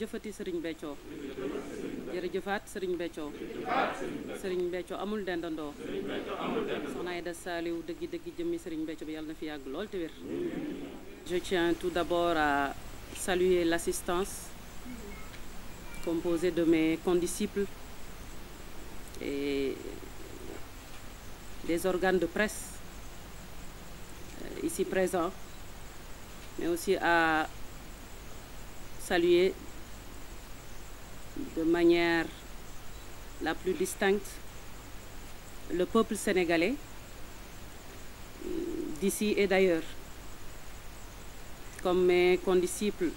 jërëjëfati Serigne Béthio jërëjëfaat Serigne Béthio Serigne Béthio amul dendandoo soxna Aïda Saliou dëggi jëmmi Serigne Béthio bi yàlla na fi yàgg lool te wér. Je tiens tout d'abord à saluer l'assistance composée de mes condisciples et des organes de presse ici présents, mais aussi à saluer de manière la plus distincte le peuple sénégalais d'ici et d'ailleurs. Comme mes condisciples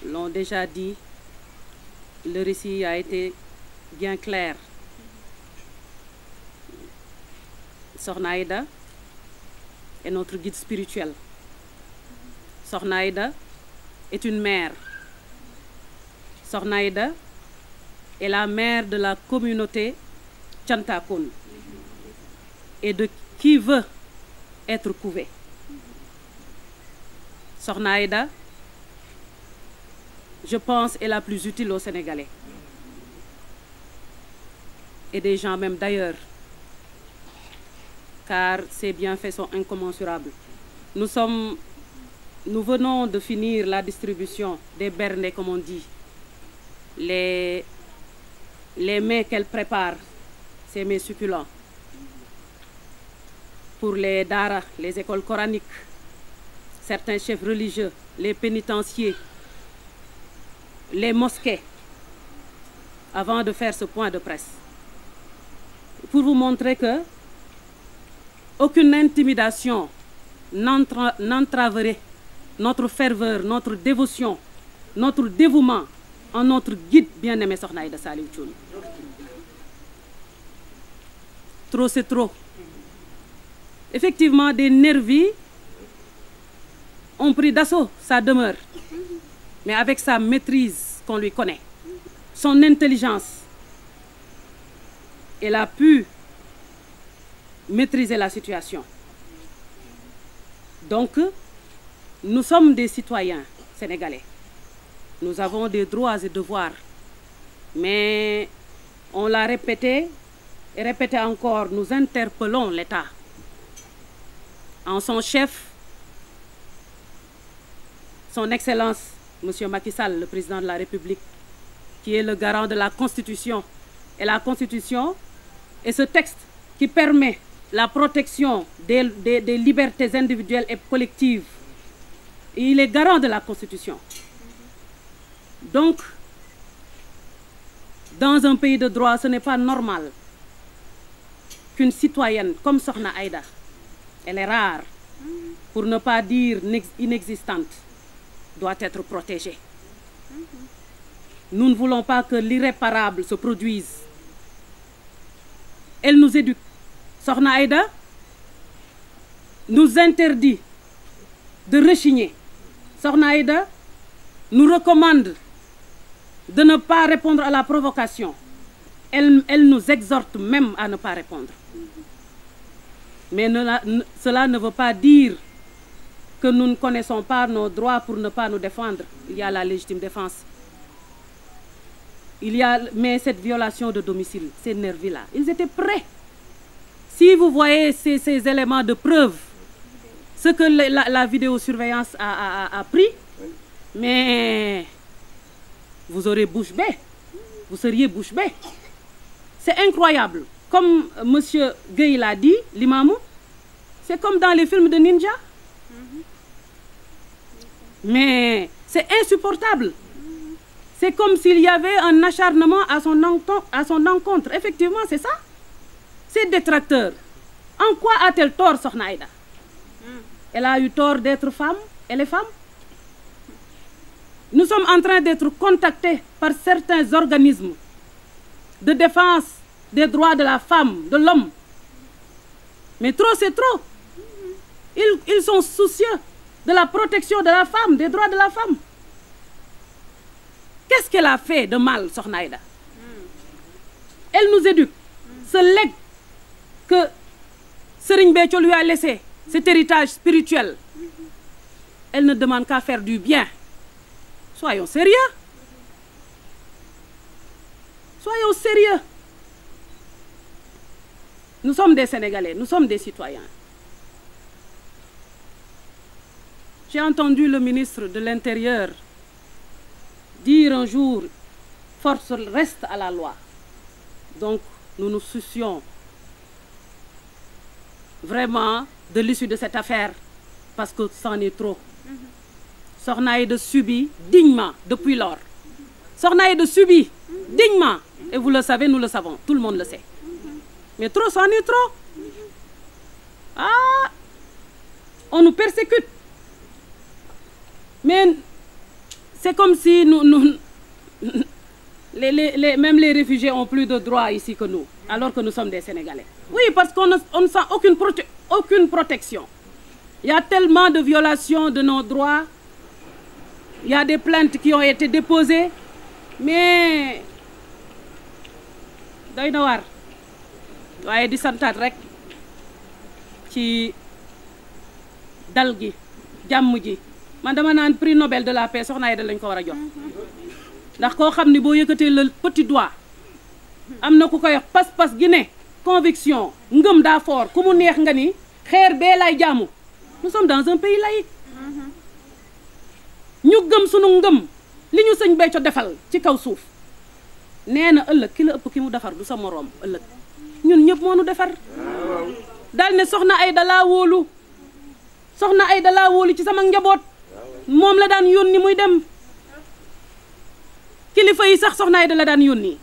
l'ont déjà dit, le récit a été bien clair. Sokhna Aïda est notre guide spirituel. Sokhna Aïda est une mère. Sokhna Aïda est la mère de la communauté Thiantakoun et de qui veut être couvé. Sokhna Aïda, je pense, est la plus utile aux Sénégalais et des gens même d'ailleurs, car ses bienfaits sont incommensurables. Nous venons de finir la distribution des bernets, comme on dit, les mets qu'elle prépare, ces mets succulents, pour les daara, les écoles coraniques, certains chefs religieux, les pénitenciers, les mosquées, avant de faire ce point de presse. Pour vous montrer que aucune intimidation n'entraverait notre ferveur, notre dévotion, notre dévouement en notre guide bien-aimé Sokhna Aïda Saliou Thioune. Trop c'est trop. Effectivement, des nervis ont pris d'assaut sa demeure, mais avec sa maîtrise qu'on lui connaît, son intelligence, elle a pu maîtriser la situation. Donc, nous sommes des citoyens sénégalais. Nous avons des droits et devoirs, mais on l'a répété et répété encore, nous interpellons l'État en son chef, son Excellence, Monsieur Macky Sall, le président de la République, qui est le garant de la Constitution. Et la Constitution est ce texte qui permet la protection des libertés individuelles et collectives. Et il est garant de la Constitution. Donc, dans un pays de droit, ce n'est pas normal qu'une citoyenne comme Sokhna Aïda, elle est rare, pour ne pas dire inexistante, doit être protégée. Nous ne voulons pas que l'irréparable se produise. Elle nous éduque. Sokhna Aïda nous interdit de rechigner. Sokhna Aïda nous recommande de ne pas répondre à la provocation. Elle nous exhorte même à ne pas répondre. Mais cela ne veut pas dire que nous ne connaissons pas nos droits pour ne pas nous défendre. Il y a la légitime défense. Mais cette violation de domicile, ces nervis-là, ils étaient prêts. Si vous voyez ces éléments de preuve, ce que la vidéosurveillance a pris, mais vous aurez bouche bée. Vous seriez bouche bée. C'est incroyable. Comme M. Gueye l'a dit, l'imamou, c'est comme dans les films de ninja. Mais c'est insupportable. C'est comme s'il y avait un acharnement à son encontre. Effectivement, c'est ça. Ces détracteurs. En quoi a-t-elle tort, Sokhna Aïda? Elle a eu tort d'être femme. Elle est femme. Nous sommes en train d'être contactés par certains organismes de défense des droits de la femme, de l'homme. Mais trop, c'est trop. Ils sont soucieux de la protection de la femme, des droits de la femme. Qu'est-ce qu'elle a fait de mal, Sokhna Aïda? Elle nous éduque. Ce legs que Serigne Béthio lui a laissé, cet héritage spirituel, elle ne demande qu'à faire du bien. Soyons sérieux. Soyez au sérieux. Nous sommes des Sénégalais, nous sommes des citoyens. J'ai entendu le ministre de l'Intérieur dire un jour, force reste à la loi. Donc, nous nous soucions vraiment de l'issue de cette affaire, parce que c'en est trop. Sokhna Aïda subit dignement depuis lors. Sokhna Aïda subit dignement. Et vous le savez, nous le savons, tout le monde le sait. Mais trop, c'en est trop. Ah, on nous persécute. Mais c'est comme si même les réfugiés ont plus de droits ici que nous, alors que nous sommes des Sénégalais. Oui, parce qu'on ne sent aucune protection. Il y a tellement de violations de nos droits. Il y a des plaintes qui ont été déposées. Mais doy na waar waaye di santaat rek ci dal gi jàmm ji. Man dama naan prix Nobel de la paix Sokhna Aïda lañ ko war a jox ndax koo xam ni boo yëkkatee le petit doigt am na ku koy wax pas-pas gi ne conviction ngëm daa fort ku mu neex nga ni xeer bee lay jaamu. Nous sommes dans un pays laïque. ñu gëm sunu ngëm li ñu sëñ Béthio defal ci kaw suuf nee na ëllëg ki la ëpp ki mu defar du sa moroom ëllëg ñun ñëpp moo nu defar. daal ne Sokhna Aïda laa wóolu Sokhna Aïda laa wóolu ci sama njaboot. moom la daan yónni muy dem kilifa yi sax Sokhna Aïda la daan yónni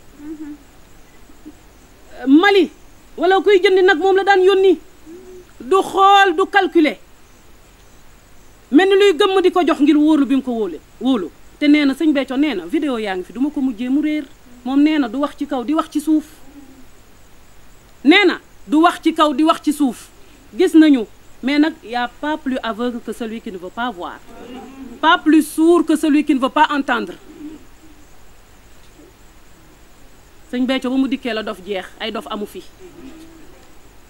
Mali wala kuy jëndi nag moom la daan yónni du xool du calculer mel ni luy gëmm di ko jox ngir wóolu bi mu ko wóolu te nee na sëñ Béthio nee na vidéo yaa ngi fi duma ko mujjee mu réer moom nee na du wax ci kaw di wax ci suuf nee na du wax ci kaw di wax ci suuf gis nañu. Mais il n'y a pas plus aveugle que celui qui ne veut pas voir. Pas plus sourd que celui qui ne veut pas entendre. Sëñ Béthio ba mu dikkee la dof jeex ay dof amu fi.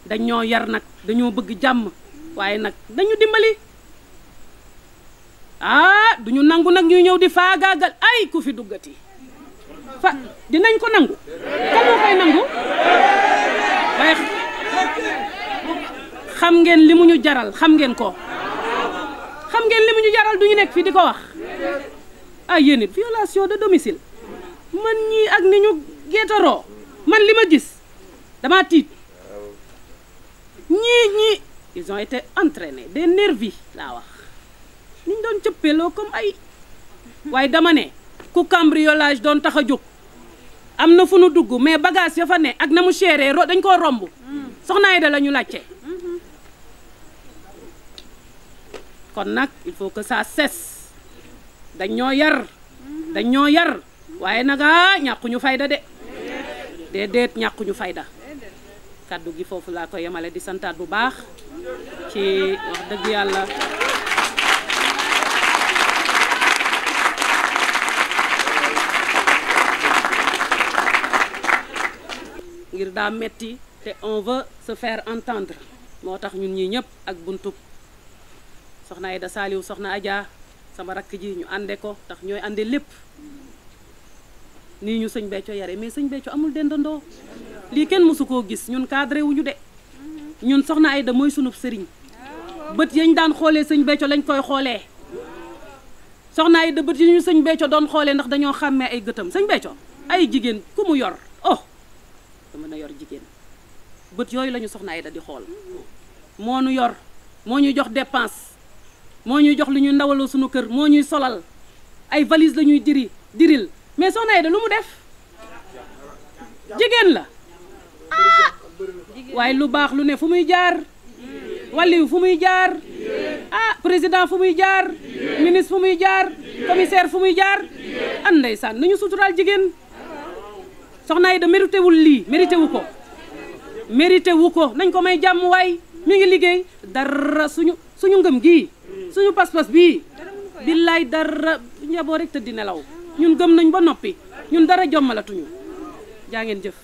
Dañoo yar nag dañoo bëgg jàmm waaye nag dañu dimbali. Ah duñu nangu nag ñuy ñëw di faagaagal ay ku fi duggati. Dinañ ko nangu. Kan moo koy nangu? Waaye xam ngeen li mu ñu jaral xam ngeen ko xam ngeen li mu ñu jaral duñu nekk fii di ko wax ay yéen it violation de domicile man ñii ak ni ñu geetaroo man li ma gis dama tiit ñii ils ont été entraînés des nervis laa wax ni ñu doon cëppeloo comme ay waaye dama ne ku cambriolage doon tax a jóg am na fu nu dugg mais bagage ya fa ne ak na mu chéré dañ koo romb Sokhna Aïda la ñu laajte. kon nag il faut que ça cesse dañoo yar waaye nag ñàkkuñu fayda de déedéet ñàkkuñu fayda kaddu gi foofu laa ko yemale di santaat bu baax ci wax dëgg yàlla ngir daa metti te on veut se faire entendre moo tax ñun ñii ñëpp ak buntub Sokhna Aïda Saliou Sokhna Adja sama rakk ji ñu ànde ko tax ñooy ànde lépp nii ñu sëñ Béthio yare mais sëñ Béthio amul dendandoo lii kenn mësu koo gis ñun cadré wuñu de ñun Sokhna Aïda mooy sunub sëriñ bët yañ daan xoolee sëñ Béthio lañ koy xoolee Sokhna Aïda bët yi ñu sëñ Béthio doon xoolee ndax dañoo xàmmee ay gëtam sëñ Béthio ay jigéen ku mu yor dama na yor jigéen bët yooyu lañu Sokhna Aïda di xool moo nu yor moo ñuy jox dépense moo ñuy jox lu ñuy ndawaloo suñu kër moo ñuy solal ay valise la ñuy diril mais Sokhna Aïda lu mu def jigéen la waaye lu baax lu ne fu muy jaar waliyu fu muy jaar président fu muy jaar ministre fu muy jaar commissaire fu muy jaar an ndeysaan nañu suturaal jigéen Sokhna Aïda mérité wul lii mérité wu ko nañ ko may jàmm waay mi ngi liggéey dara suñu ngëm gii suñu pas-pas bii billaay dara njaboo rek tëdd di nelaw ñun gëm nañ ba noppi ñun dara jommalatuñu jaa ngeen jëf